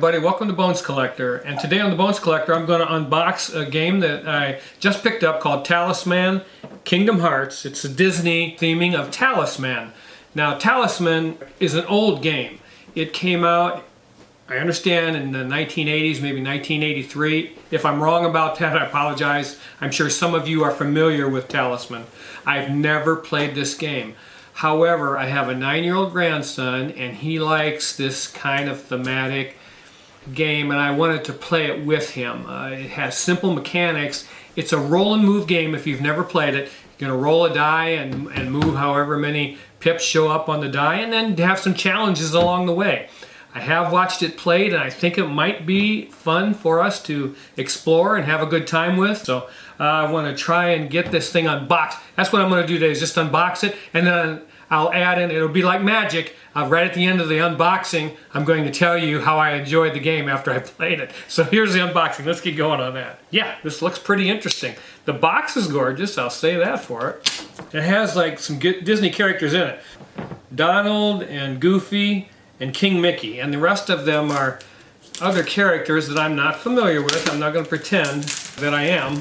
everybody, welcome to Bones Collector. And today on the Bones Collector I'm going to unbox a game that I just picked up called Talisman Kingdom Hearts. It's a Disney theming of Talisman. Now Talisman is an old game. It came out, I understand, in the 1980s, maybe 1983. If I'm wrong about that, I apologize. I'm sure some of you are familiar with Talisman. I've never played this game. However, I have a 9-year-old grandson and he likes this kind of thematic game and I wanted to play it with him. It has simple mechanics. It's a roll and move game if you've never played it. You're going to roll a die and move however many pips show up on the die and then have some challenges along the way. I have watched it played and I think it might be fun for us to explore and have a good time with. So I want to try and get this thing unboxed. That's what I'm going to do today, is just unbox it and then I'll add in, it'll be like magic. Right at the end of the unboxing, I'm going to tell you how I enjoyed the game after I played it. So here's the unboxing. Let's get going on that. Yeah, this looks pretty interesting. The box is gorgeous, I'll say that for it. It has like some good Disney characters in it. Donald and Goofy and King Mickey, and the rest of them are other characters that I'm not familiar with. I'm not going to pretend that I am.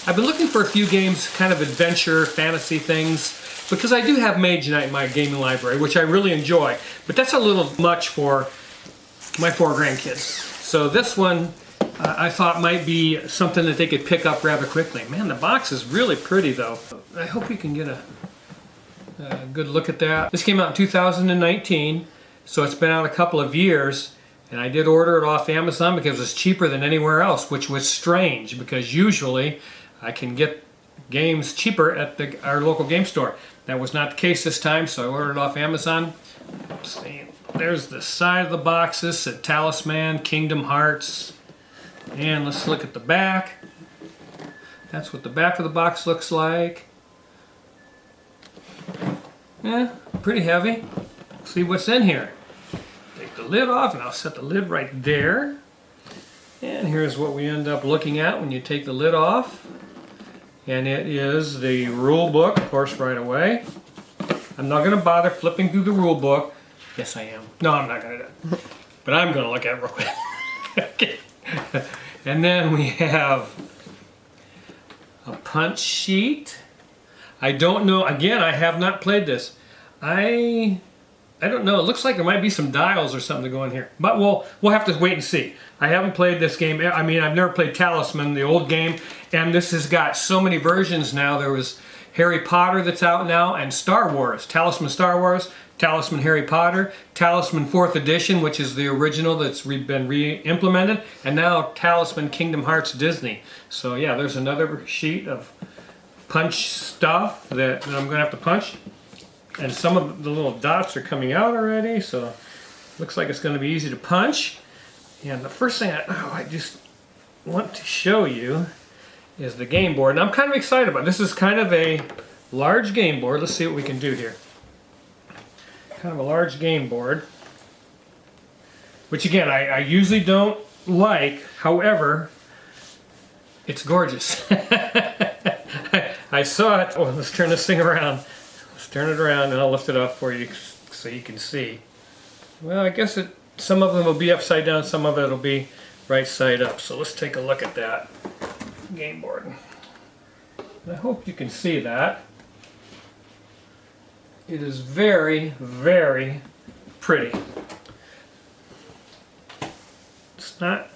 I've been looking for a few games, kind of adventure, fantasy things, because I do have Mage Knight in my gaming library, which I really enjoy, but that's a little much for my 4 grandkids. So this one I thought might be something that they could pick up rather quickly. Man, the box is really pretty though. I hope you can get a good look at that. This came out in 2019. So it's been out a couple of years, and I did order it off Amazon because it was cheaper than anywhere else, which was strange because usually I can get games cheaper at our local game store. That was not the case this time, so I ordered it off Amazon. Let's see, there's the side of the box. This at Talisman Kingdom Hearts, and let's look at the back. That's what the back of the box looks like. Yeah, pretty heavy. See what's in here. Take the lid off and I'll set the lid right there. And here's what we end up looking at when you take the lid off. And it is the rule book, of course, right away. I'm not going to bother flipping through the rule book. Yes, I am. No, I'm not going to do it. But I'm going to look at it real quick. Okay. And then we have a punch sheet. I don't know. Again, I have not played this. I don't know. It looks like there might be some dials or something to go in here. But we'll have to wait and see. I haven't played this game. I mean, I've never played Talisman, the old game. And this has got so many versions now. There was Harry Potter that's out now and Star Wars. Talisman Star Wars, Talisman Harry Potter, Talisman 4th Edition, which is the original that's been re-implemented. And now Talisman Kingdom Hearts Disney. So yeah, there's another sheet of punch stuff that I'm going to have to punch. And some of the little dots are coming out already, so looks like it's going to be easy to punch. And the first thing I just want to show you is the game board. And I'm kind of excited about it. This is kind of a large game board. Let's see what we can do here. Kind of a large game board, which again, I usually don't like. However, it's gorgeous. I saw it. Oh, let's turn this thing around. Turn it around and I'll lift it up for you so you can see. Well, I guess some of them will be upside down, some of it will be right side up. So let's take a look at that game board. I hope you can see that. It is very, very pretty. It's not,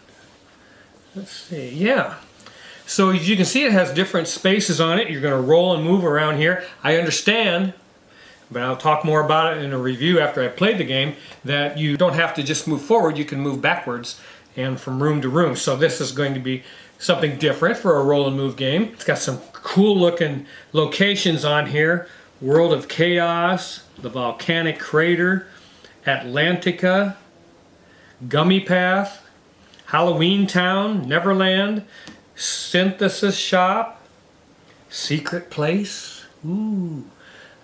let's see, yeah. So as you can see, it has different spaces on it. You're going to roll and move around here. I understand, but I'll talk more about it in a review after I played the game, that you don't have to just move forward, you can move backwards and from room to room. So this is going to be something different for a roll and move game. It's got some cool looking locations on here. World of Chaos, the Volcanic Crater, Atlantica, Gummy Path, Halloween Town, Neverland, Synthesis Shop, Secret Place. Ooh,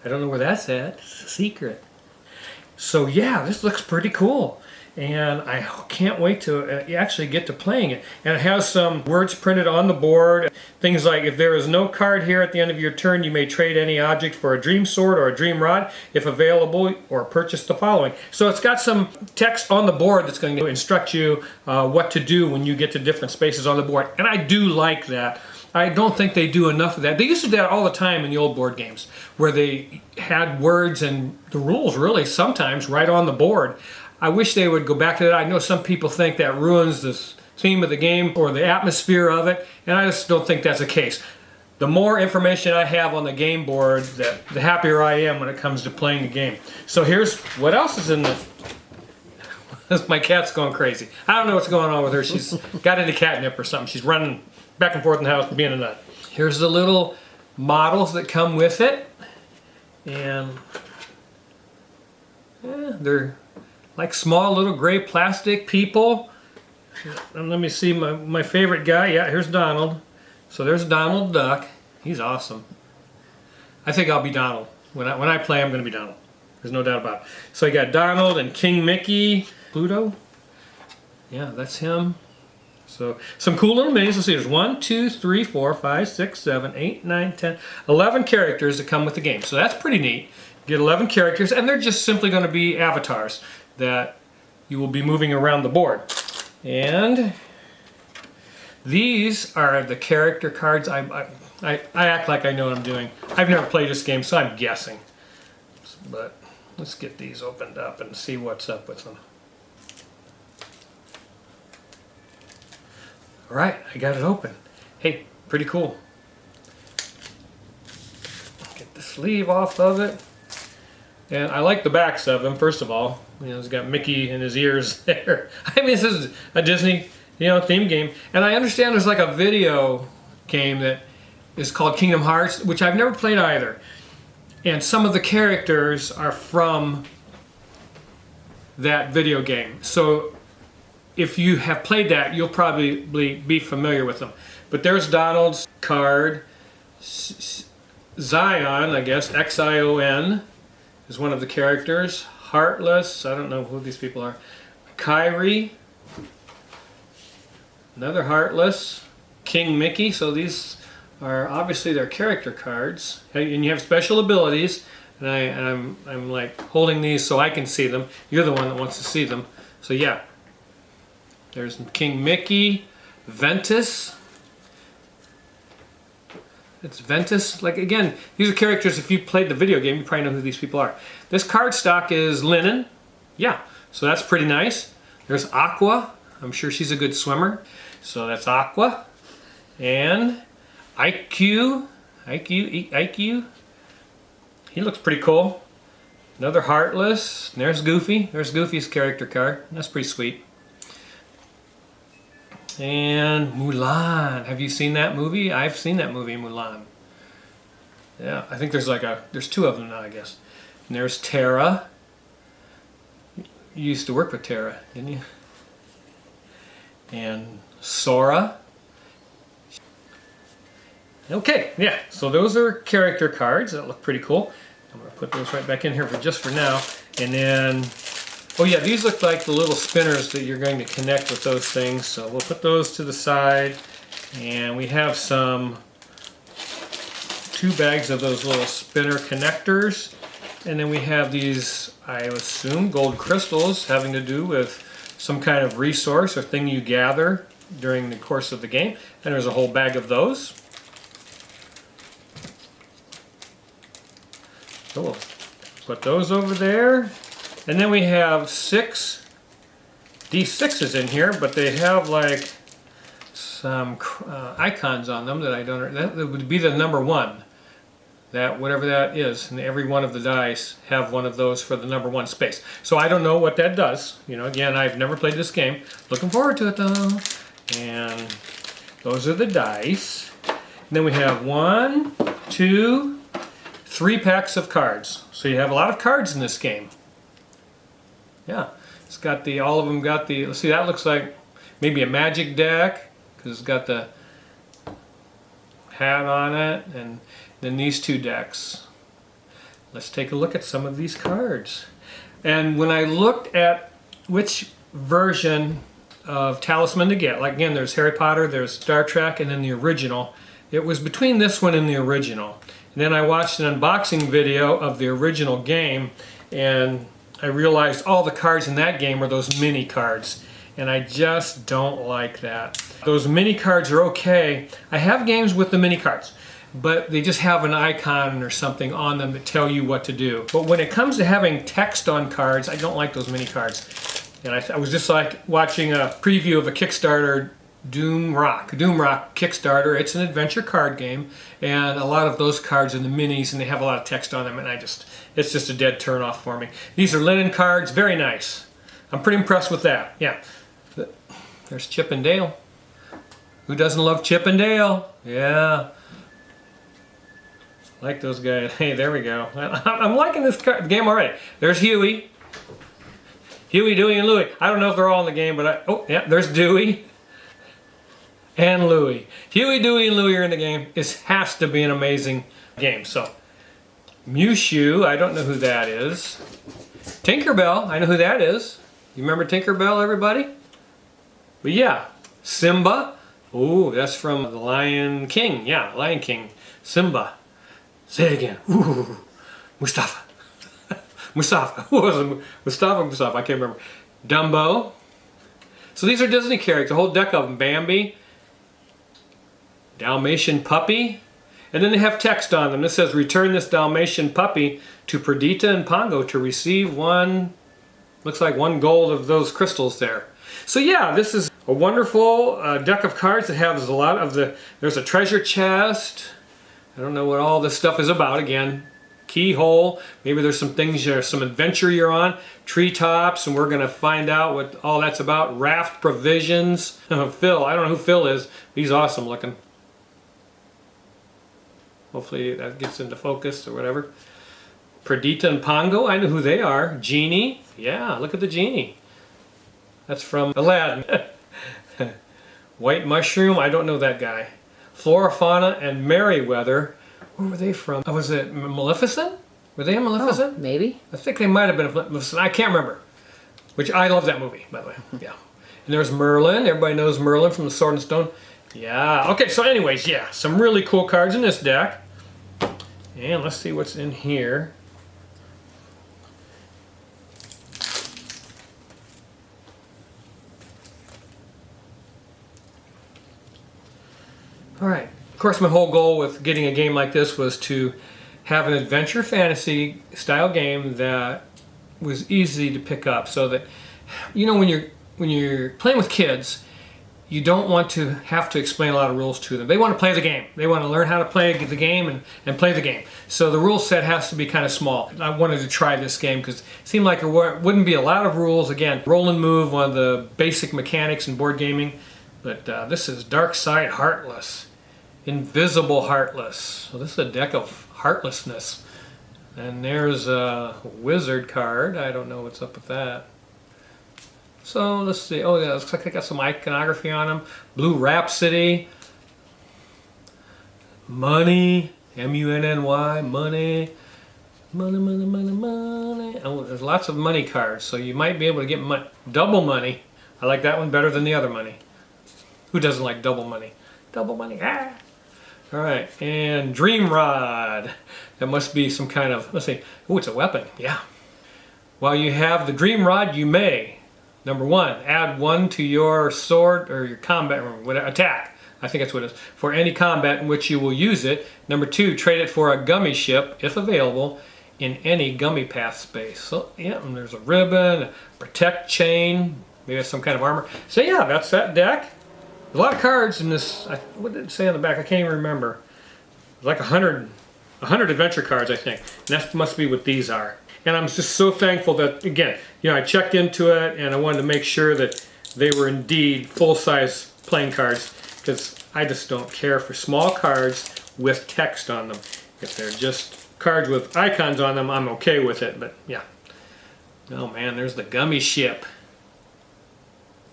I don't know where that's at. It's a secret. So yeah, this looks pretty cool. and I can't wait to actually get to playing it. And it has some words printed on the board. Things like, if there is no card here at the end of your turn, you may trade any object for a dream sword or a dream rod if available, or purchase the following. So it's got some text on the board that's going to instruct you what to do when you get to different spaces on the board. And I do like that. I don't think they do enough of that. They used to do that all the time in the old board games, where they had words and the rules really sometimes right on the board. I wish they would go back to that. I know some people think that ruins the theme of the game or the atmosphere of it, and I just don't think that's the case. The more information I have on the game board, the happier I am when it comes to playing the game. So here's what else is in this. My cat's going crazy. I don't know what's going on with her. She's got into catnip or something. She's running back and forth in the house being a nut. Here's the little models that come with it. And yeah, they're like small little gray plastic people. And let me see my favorite guy. Yeah, here's Donald. So there's Donald Duck. He's awesome. I think I'll be Donald. When I play, I'm going to be Donald. There's no doubt about it. So I got Donald and King Mickey. Pluto. Yeah, that's him. So some cool little minis. Let's see, there's 1, 2, 3, 4, 5, 6, 7, 8, 9, 10, 11 characters that come with the game. So that's pretty neat. You get 11 characters, and they're just simply going to be avatars that you will be moving around the board. And these are the character cards. I act like I know what I'm doing. I've never played this game, so I'm guessing. But let's get these opened up and see what's up with them. All right, I got it open. Hey, pretty cool. Get the sleeve off of it. And I like the backs of them, first of all. You know, it's got Mickey in his ears there. I mean, this is a Disney, theme game. And I understand there's like a video game that is called Kingdom Hearts, which I've never played either. And some of the characters are from that video game. So if you have played that, you'll probably be familiar with them. But there's Donald's card. Zion, I guess, X-I-O-N, is one of the characters. Heartless, I don't know who these people are. Kyrie, another Heartless. King Mickey, so these are obviously their character cards. And you have special abilities, and I'm like holding these so I can see them. You're the one that wants to see them. So yeah. There's King Mickey, Ventus. It's Ventus. Like, again, these are characters, if you played the video game, you probably know who these people are. This card stock is linen. Yeah, so that's pretty nice. There's Aqua. I'm sure she's a good swimmer. So that's Aqua. And IQ. He looks pretty cool. Another Heartless. And there's Goofy. There's Goofy's character card. That's pretty sweet. And Mulan. Have you seen that movie? I've seen that movie, Mulan. Yeah, I think there's two of them now, I guess. And there's Tara. You used to work with Tara, didn't you? And Sora. Okay, yeah, so those are character cards that look pretty cool. I'm going to put those right back in here for now. And then, oh yeah, these look like the little spinners that you're going to connect with those things. So we'll put those to the side. And we have two bags of those little spinner connectors. And then we have these, I assume, gold crystals having to do with some kind of resource or thing you gather during the course of the game. And there's a whole bag of those. So we'll put those over there. And then we have 6 D6s in here, but they have like some icons on them that I don't know. That would be the number 1. That, whatever that is, and every one of the dice have one of those for the number 1 space. So I don't know what that does. You know, again, I've never played this game. Looking forward to it though. And those are the dice. And then we have 1, 2, 3 packs of cards. So you have a lot of cards in this game. Yeah, it's got all of them got the, let's see, that looks like maybe a magic deck, because it's got the hat on it, and then these 2 decks. Let's take a look at some of these cards. And when I looked at which version of Talisman to get. Like again, there's Harry Potter, there's Star Trek, and then the original. It was between this one and the original. And then I watched an unboxing video of the original game, and I realized all the cards in that game are those mini cards. And I just don't like that. Those mini cards are okay. I have games with the mini cards, but they just have an icon or something on them that tell you what to do. But when it comes to having text on cards, I don't like those mini cards. And I was just like watching a preview of a Kickstarter, Doom Rock Kickstarter. It's an adventure card game, and a lot of those cards are the minis, and they have a lot of text on them, and it's just a dead turn off for me. These are linen cards, very nice. I'm pretty impressed with that. Yeah. There's Chip and Dale. Who doesn't love Chip and Dale? Yeah. Like those guys. Hey, there we go. I'm liking this game already. There's Huey. Huey, Dewey, and Louie. I don't know if they're all in the game, but oh, yeah, there's Dewey and Louie. Huey, Dewey, and Louie are in the game. This has to be an amazing game. So, Mushu, I don't know who that is. Tinkerbell, I know who that is. You remember Tinkerbell, everybody? But yeah, Simba. Ooh, that's from The Lion King. Yeah, Lion King. Simba. Say it again. Ooh, Mustafa. Mustafa. Who was it? Mustafa. I can't remember. Dumbo. So these are Disney characters. A whole deck of them. Bambi. Dalmatian puppy. And then they have text on them. This says, return this Dalmatian puppy to Perdita and Pongo to receive one, looks like 1 gold of those crystals there. So yeah, this is a wonderful deck of cards that has a lot of there's a treasure chest. I don't know what all this stuff is about. Again, keyhole. Maybe there's some things, some adventure you're on. Treetops, and we're going to find out what all that's about. Raft provisions. Phil, I don't know who Phil is, but he's awesome looking. Hopefully that gets into focus or whatever. Perdita and Pongo, I know who they are. Genie, yeah, look at the genie. That's from Aladdin. White Mushroom, I don't know that guy. Flora, Fauna, and Merryweather. Where were they from? Oh, was it Maleficent? Were they in Maleficent? Oh, maybe. I think they might have been Maleficent. I can't remember. Which, I love that movie, by the way. Yeah. And there's Merlin. Everybody knows Merlin from the Sword and Stone. Yeah. Okay, so anyways, yeah. Some really cool cards in this deck. And let's see what's in here. Alright, of course my whole goal with getting a game like this was to have an adventure fantasy style game that was easy to pick up, so that, you know, when you're playing with kids, you don't want to have to explain a lot of rules to them. They want to play the game. They want to learn how to play the game and play the game. So the rule set has to be kind of small. I wanted to try this game because it seemed like there wouldn't be a lot of rules. Again, roll and move, one of the basic mechanics in board gaming. But this is Dark Side Heartless. Invisible Heartless. So this is a deck of heartlessness. And there's a wizard card. I don't know what's up with that. So let's see. Oh yeah, looks like they got some iconography on them. Blue Rhapsody. Money. M-U-N-N-Y. Money. Money, money, money, money. Oh, there's lots of money cards. So you might be able to get double money. I like that one better than the other money. Who doesn't like double money? Double money. Ah! Alright, and Dream Rod. That must be some kind of, let's see. Oh, it's a weapon. Yeah. While you have the Dream Rod, you may, number 1, add 1 to your sword or your combat or whatever, attack. I think that's what it is. For any combat in which you will use it. Number 2, trade it for a gummy ship, if available, in any gummy path space. So, yeah, and there's a ribbon, a protect chain, maybe some kind of armor. So, yeah, that's that deck. There's a lot of cards in this. What did it say on the back? I can't even remember. There's like 100 adventure cards, I think. And that must be what these are. And I'm just so thankful that, again, you know, I checked into it and I wanted to make sure that they were indeed full-size playing cards, because I just don't care for small cards with text on them. If they're just cards with icons on them, I'm okay with it, but yeah. Oh man, there's the gummy ship.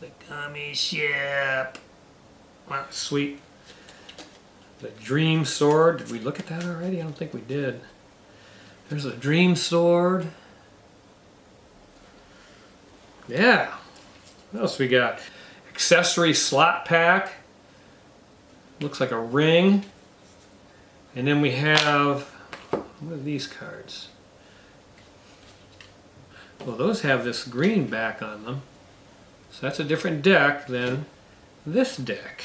The gummy ship. Wow, sweet. The Dream Sword. Did we look at that already? I don't think we did. There's a Dream Sword. Yeah. What else we got? Accessory slot pack. Looks like a ring. And then we have, what are these cards? Well, those have this green back on them. So that's a different deck than this deck.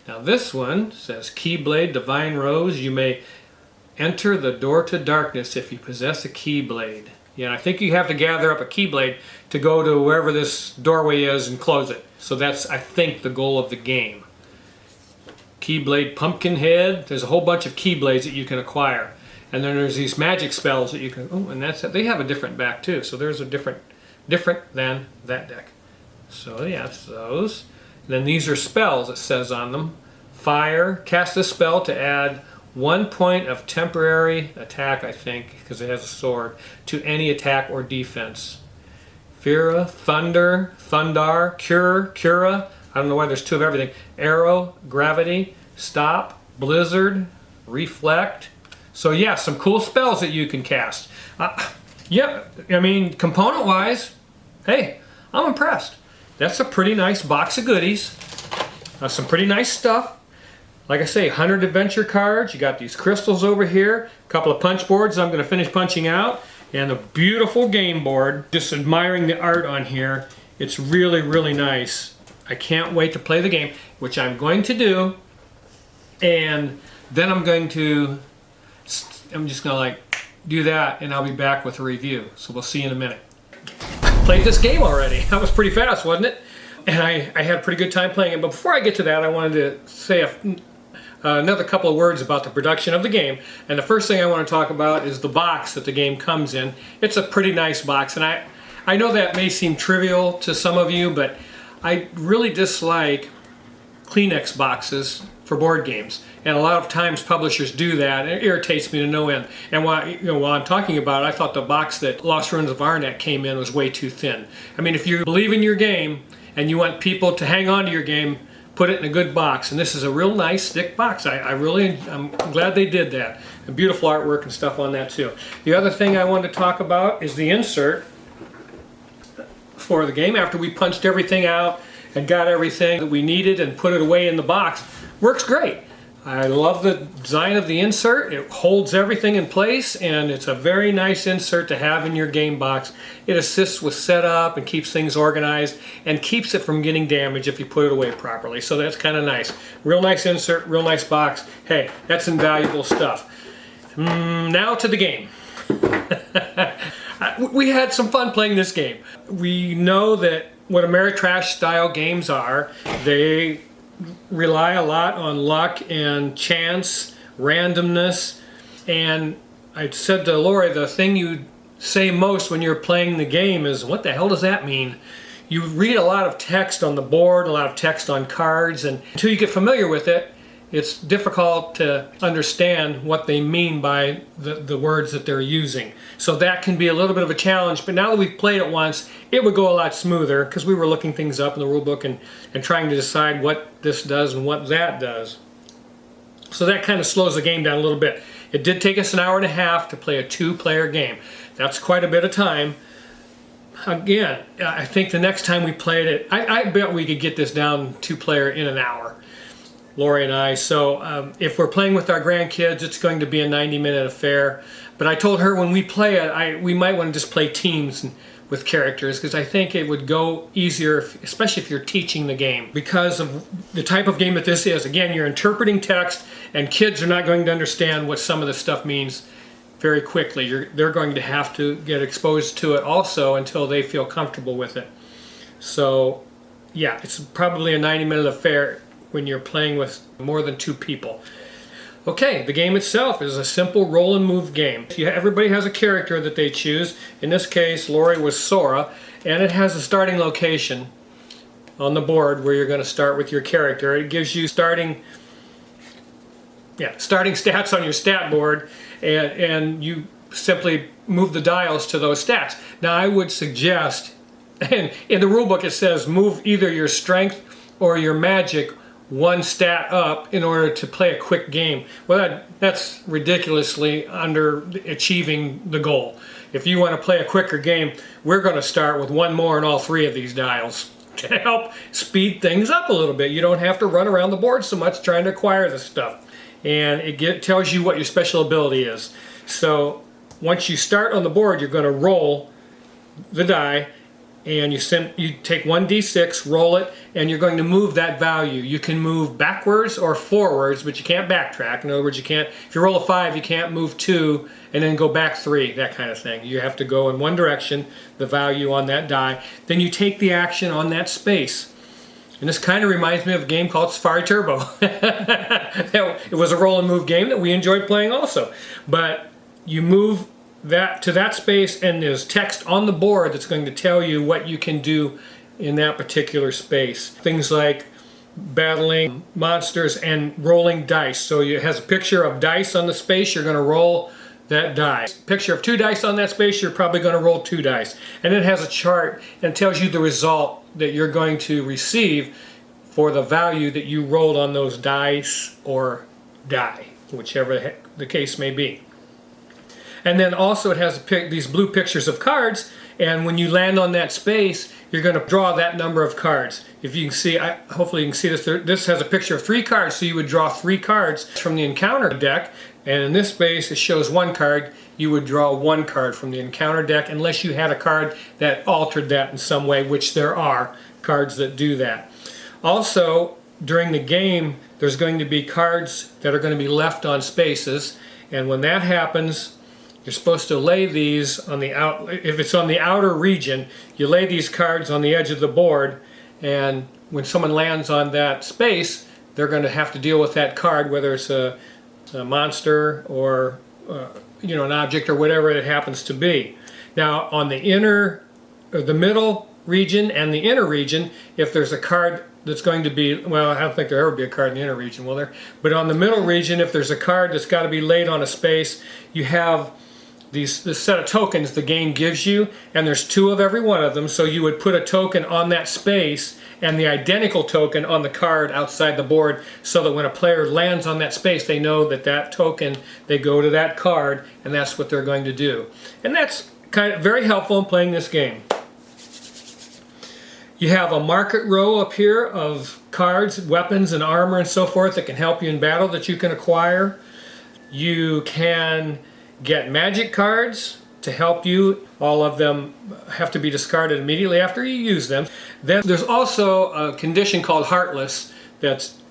Now this one says Keyblade Divine Rose. You may enter the door to darkness if you possess a Keyblade. Yeah, I think you have to gather up a Keyblade to go to wherever this doorway is and close it. So that's, I think, the goal of the game. Keyblade Pumpkinhead. There's a whole bunch of Keyblades that you can acquire. And then there's these magic spells that you can, oh, and that's it. They have a different back too. So there's a different than that deck. So yeah, it's those. And then these are spells, it says on them. Fire, cast a spell to add 1 point of temporary attack, I think, because it has a sword, to any attack or defense. Fira, Thunder, Thundar, Cura, I don't know why there's two of everything. Arrow, Gravity, Stop, Blizzard, Reflect. So yeah, some cool spells that you can cast. Yeah, I mean, component-wise, hey, I'm impressed. That's a pretty nice box of goodies. Some pretty nice stuff. Like I say, 100 adventure cards. You got these crystals over here. A couple of punch boards I'm going to finish punching out. And a beautiful game board. Just admiring the art on here. It's really, really nice. I can't wait to play the game, which I'm going to do. And then I'm just going to like do that, and I'll be back with a review. So we'll see you in a minute. Played this game already. That was pretty fast, wasn't it? And I had a pretty good time playing it. But before I get to that, I wanted to say another couple of words about the production of the game. And the first thing I want to talk about is the box that the game comes in. It's a pretty nice box, and I know that may seem trivial to some of you, but I really dislike Kleenex boxes for board games. And a lot of times publishers do that, and it irritates me to no end. And while I'm talking about it, I thought the box that Lost Ruins of Arnak came in was way too thin. I mean, if you believe in your game and you want people to hang on to your game, put it in a good box. And this is a real nice thick box. I'm glad they did that. And beautiful artwork and stuff on that too. The other thing I wanted to talk about is the insert for the game. After we punched everything out and got everything that we needed and put it away in the box, works great. I love the design of the insert. It holds everything in place, and it's a very nice insert to have in your game box. It assists with setup and keeps things organized and keeps it from getting damaged if you put it away properly. So that's kind of nice. Real nice insert, real nice box. Hey, that's invaluable stuff. Now to the game. We had some fun playing this game. We know that what Ameritrash style games are, they rely a lot on luck and chance, randomness, and I said to Lori, the thing you say most when you're playing the game is, what the hell does that mean? You read a lot of text on the board, a lot of text on cards, and until you get familiar with it, it's difficult to understand what they mean by the words that they're using. So that can be a little bit of a challenge, but now that we've played it once, it would go a lot smoother because we were looking things up in the rule book and trying to decide what this does and what that does. So that kind of slows the game down a little bit. It did take us an hour and a half to play a 2-player game. That's quite a bit of time. Again, I think the next time we played it, I bet we could get this down 2-player in an hour. Lori and I. So if we're playing with our grandkids, it's going to be a 90-minute affair. But I told her when we play it, we might want to just play teams with characters, because I think it would go easier, especially if you're teaching the game. Because of the type of game that this is, again, you're interpreting text, and kids are not going to understand what some of this stuff means very quickly. They're going to have to get exposed to it also until they feel comfortable with it. So yeah, it's probably a 90-minute affair when you're playing with more than 2 people. Okay, the game itself is a simple roll and move game. Everybody has a character that they choose. In this case, Lori was Sora, and it has a starting location on the board where you're going to start with your character. It gives you starting stats on your stat board, and you simply move the dials to those stats. Now I would suggest, and in the rule book it says move either your strength or your magic 1 stat up in order to play a quick game. Well, that's ridiculously underachieving the goal. If you want to play a quicker game, we're going to start with 1 more on all 3 of these dials. to help speed things up a little bit. You don't have to run around the board so much trying to acquire this stuff. And it tells you what your special ability is. So once you start on the board, you're going to roll the die, and you take 1d6, roll it, and you're going to move that value. You can move backwards or forwards, but you can't backtrack. In other words, if you roll a 5, you can't move 2 and then go back 3, that kind of thing. You have to go in one direction, the value on that die. Then you take the action on that space. And this kind of reminds me of a game called Safari Turbo. It was a roll and move game that we enjoyed playing also. But you move that to that space, and there's text on the board that's going to tell you what you can do in that particular space. Things like battling monsters and rolling dice. So it has a picture of dice on the space, you're going to roll that die. Picture of 2 dice on that space, you're probably going to roll 2 dice. And it has a chart and tells you the result that you're going to receive for the value that you rolled on those dice or die, whichever the case may be. And then also it has these blue pictures of cards, and when you land on that space, you're going to draw that number of cards. If you can see, hopefully you can see this, this has a picture of 3 cards, so you would draw 3 cards from the encounter deck, and in this space it shows 1 card. You would draw 1 card from the encounter deck unless you had a card that altered that in some way, which there are cards that do that. Also, during the game, there's going to be cards that are going to be left on spaces, and when that happens, you're supposed to lay these on the if it's on the outer region, you lay these cards on the edge of the board, and when someone lands on that space, they're going to have to deal with that card, whether it's a monster or an object or whatever it happens to be. Now, on the middle region and the inner region, if there's a card that's going to be, well, I don't think there'll ever be a card in the inner region, will there? But on the middle region, if there's a card that's got to be laid on a space, you have this set of tokens the game gives you, and there's 2 of every one of them, so you would put a token on that space and the identical token on the card outside the board, so that when a player lands on that space, they know that that token, they go to that card, and that's what they're going to do. And that's kind of very helpful in playing this game. You have a market row up here of cards, weapons, and armor and so forth that can help you in battle that you can acquire. You can get magic cards to help you. All of them have to be discarded immediately after you use them. Then there's also a condition called Heartless that's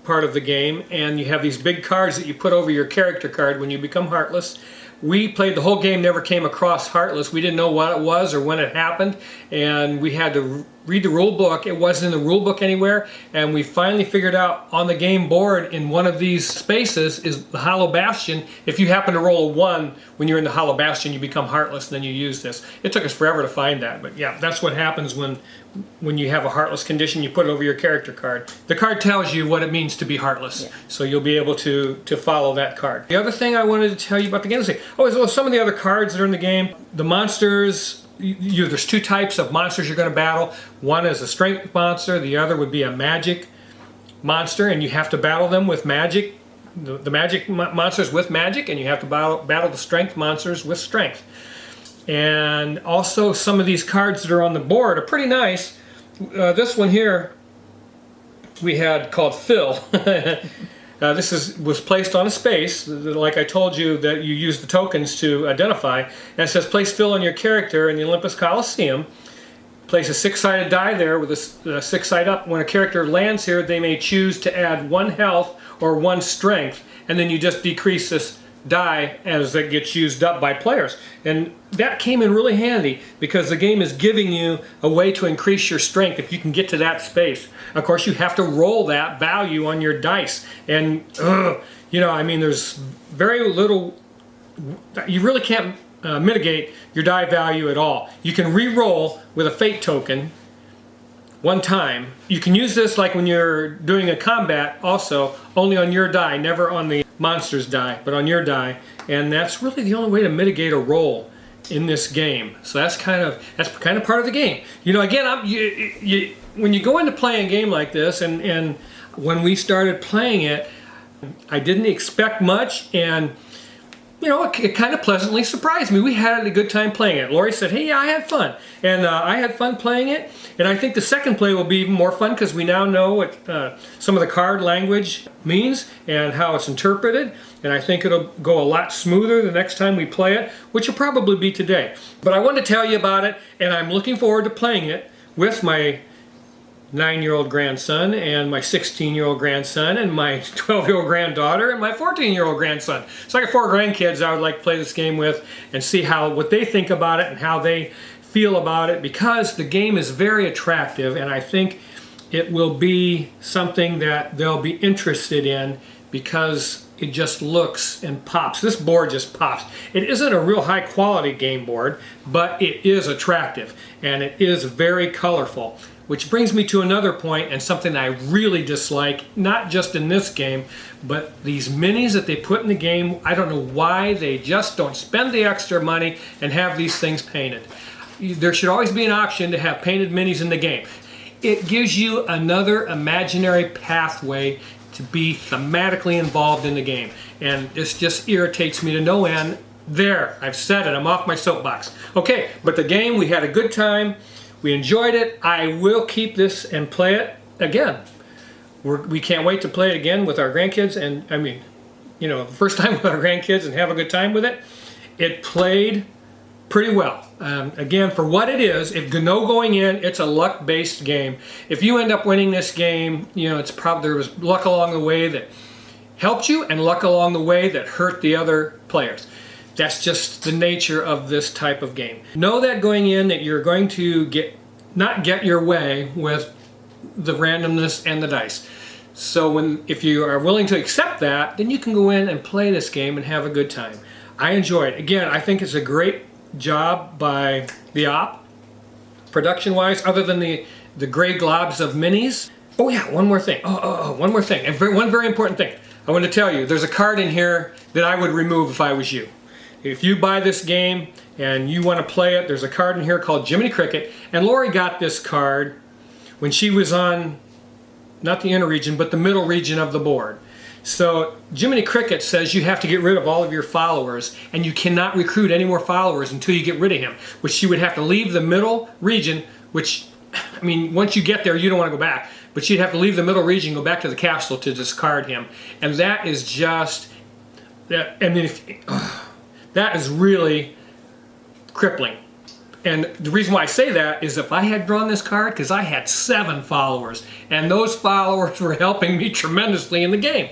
part of the game, and you have these big cards that you put over your character card when you become Heartless. We played the whole game, never came across Heartless. We didn't know what it was or when it happened, and we had to read the rule book. It wasn't in the rule book anywhere, and we finally figured out on the game board in one of these spaces is the Hollow Bastion. If you happen to roll a 1 when you're in the Hollow Bastion, you become Heartless, and then you use this. It took us forever to find that, but yeah, that's what happens when you have a Heartless condition. You put it over your character card. The card tells you what it means to be Heartless, yeah. So you'll be able to follow that card. The other thing I wanted to tell you about the game, some of the other cards that are in the game, the monsters, there's 2 types of monsters you're going to battle. One is a strength monster, the other would be a magic monster, and you have to battle them with magic, the magic monsters with magic, and you have to battle the strength monsters with strength. And also some of these cards that are on the board are pretty nice. This one here we had called Phil. This was placed on a space, like I told you that you use the tokens to identify. And it says place Phil on your character in the Olympus Coliseum. Place a 6-sided die there with a 6 side up. When a character lands here, they may choose to add 1 health or 1 strength, and then you just decrease this die as it gets used up by players. And that came in really handy because the game is giving you a way to increase your strength if you can get to that space. Of course, you have to roll that value on your dice, and there's very little, you really can't mitigate your die value at all. You can re-roll with a fate token 1 time. You can use this like when you're doing a combat also, only on your die, never on the monster's die, but on your die, and that's really the only way to mitigate a roll in this game. So that's kind of part of the game. Again, when you go into playing a game like this, and when we started playing it, I didn't expect much, and you know, it kind of pleasantly surprised me. We had a good time playing it. Lori said, hey, yeah, I had fun. And I had fun playing it. And I think the second play will be even more fun because we now know what some of the card language means and how it's interpreted. And I think it'll go a lot smoother the next time we play it, which will probably be today. But I wanted to tell you about it, and I'm looking forward to playing it with my 9-year-old grandson and my 16-year-old grandson and my 12-year-old granddaughter and my 14-year-old grandson. So I got 4 grandkids I would like to play this game with and see what they think about it and how they feel about it, because the game is very attractive and I think it will be something that they'll be interested in because it just looks and pops. This board just pops. It isn't a real high quality game board, but it is attractive and it is very colorful. Which brings me to another point, and something I really dislike, not just in this game, but these minis that they put in the game. I don't know why they just don't spend the extra money and have these things painted. There should always be an option to have painted minis in the game. It gives you another imaginary pathway to be thematically involved in the game. And this just irritates me to no end. There, I've said it, I'm off my soapbox. Okay, but the game, we had a good time. We enjoyed it. I will keep this and play it again. We can't wait to play it again with our grandkids. And I mean, you know, the first time with our grandkids and have a good time with it. It played pretty well. Again, for what it is, if no going in, it's a luck-based game. If you end up winning this game, you know, it's probably there was luck along the way that helped you and luck along the way that hurt the other players. That's just the nature of this type of game. Know that going in that you're going to not get your way with the randomness and the dice. So if you are willing to accept that, then you can go in and play this game and have a good time. I enjoy it. Again, I think it's a great job by the op, production-wise, other than the gray globs of minis. Oh yeah, one more thing. One more thing. And one very important thing. I want to tell you, there's a card in here that I would remove if I was you. If you buy this game and you want to play it, there's a card in here called Jiminy Cricket. And Lori got this card when she was on, not the inner region, but the middle region of the board. So Jiminy Cricket says you have to get rid of all of your followers and you cannot recruit any more followers until you get rid of him, which she would have to leave the middle region, which, I mean, once you get there, you don't want to go back, but she'd have to leave the middle region, go back to the castle to discard him. And that is just, I mean, that is really crippling. And the reason why I say that is if I had drawn this card, because I had 7 followers, and those followers were helping me tremendously in the game.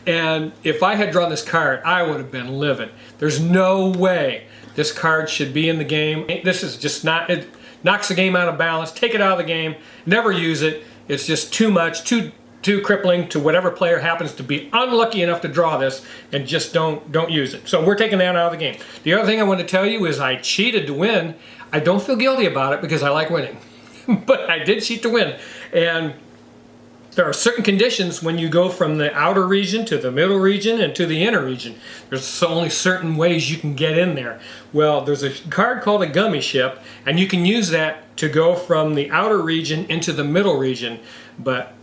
And if I had drawn this card, I would have been livid. There's no way this card should be in the game. This is just not, it knocks the game out of balance. Take it out of the game, never use it. It's just too much, too crippling to whatever player happens to be unlucky enough to draw this, and just don't use it. So we're taking that out of the game. The other thing I want to tell you is I cheated to win. I don't feel guilty about it because I like winning. But I did cheat to win. And there are certain conditions when you go from the outer region to the middle region and to the inner region. There's only certain ways you can get in there. Well, there's a card called a gummy ship, and you can use that to go from the outer region into the middle region. But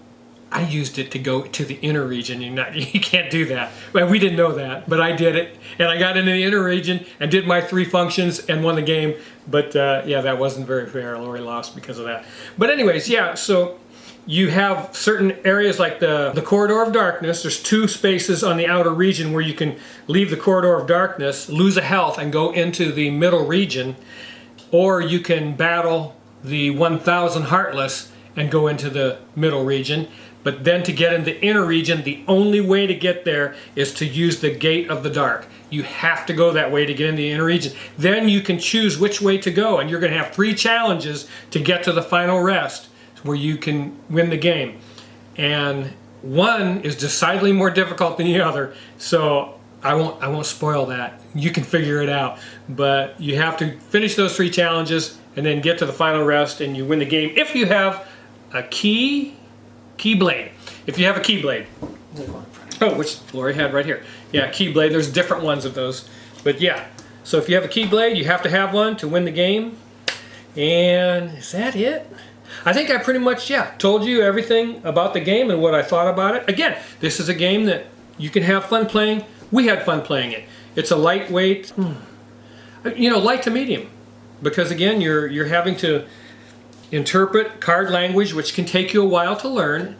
I used it to go to the inner region. You can't do that. Well, we didn't know that, but I did it. And I got into the inner region and did my 3 functions and won the game. But yeah, that wasn't very fair. Lori lost because of that. But anyways, yeah, so you have certain areas like the Corridor of Darkness. There's 2 spaces on the outer region where you can leave the Corridor of Darkness, lose a health, and go into the middle region. Or you can battle the 1,000 Heartless and go into the middle region. But then to get in the inner region, the only way to get there is to use the Gate of the Dark. You have to go that way to get in the inner region. Then you can choose which way to go, and you're going to have 3 challenges to get to the final rest where you can win the game. And one is decidedly more difficult than the other, so I won't spoil that. You can figure it out. But you have to finish those 3 challenges and then get to the final rest, and you win the game if you have a Keyblade. If you have a Keyblade. Oh, which Lori had right here. Yeah, Keyblade. There's different ones of those. But yeah, so if you have a Keyblade, you have to have one to win the game. And is that it? I think I pretty much, yeah, told you everything about the game and what I thought about it. Again, this is a game that you can have fun playing. We had fun playing it. It's a lightweight, you know, light to medium, because again, you're having to interpret card language, which can take you a while to learn.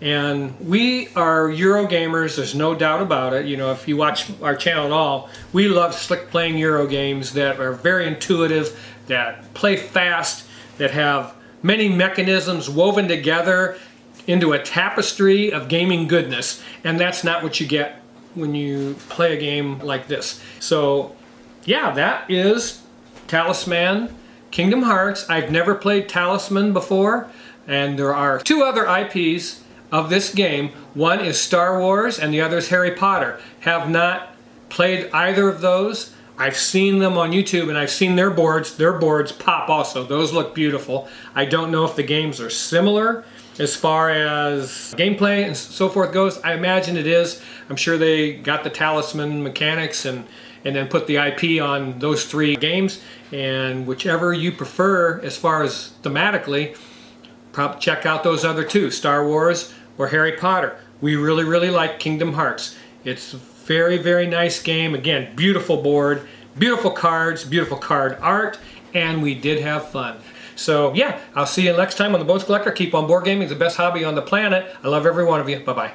And we are Euro gamers, there's no doubt about it. You know, if you watch our channel at all, we love slick playing Euro games that are very intuitive, that play fast, that have many mechanisms woven together into a tapestry of gaming goodness. And that's not what you get when you play a game like this. So yeah, that is Talisman Kingdom Hearts. I've never played Talisman before, and there are two other IPs of this game. One is Star Wars and the other is Harry Potter. Have not played either of those. I've seen them on YouTube and I've seen their boards. Their boards pop also. Those look beautiful. I don't know if the games are similar as far as gameplay and so forth goes. I imagine it is. I'm sure they got the Talisman mechanics and then put the IP on those three games. And whichever you prefer as far as thematically, probably check out those other two, Star Wars or Harry Potter. We really, really like Kingdom Hearts. It's a very, very nice game. Again, beautiful board, beautiful cards, beautiful card art, and we did have fun. So yeah, I'll see you next time on The Bones Collector. Keep on board gaming, it's the best hobby on the planet. I love every one of you. Bye-bye.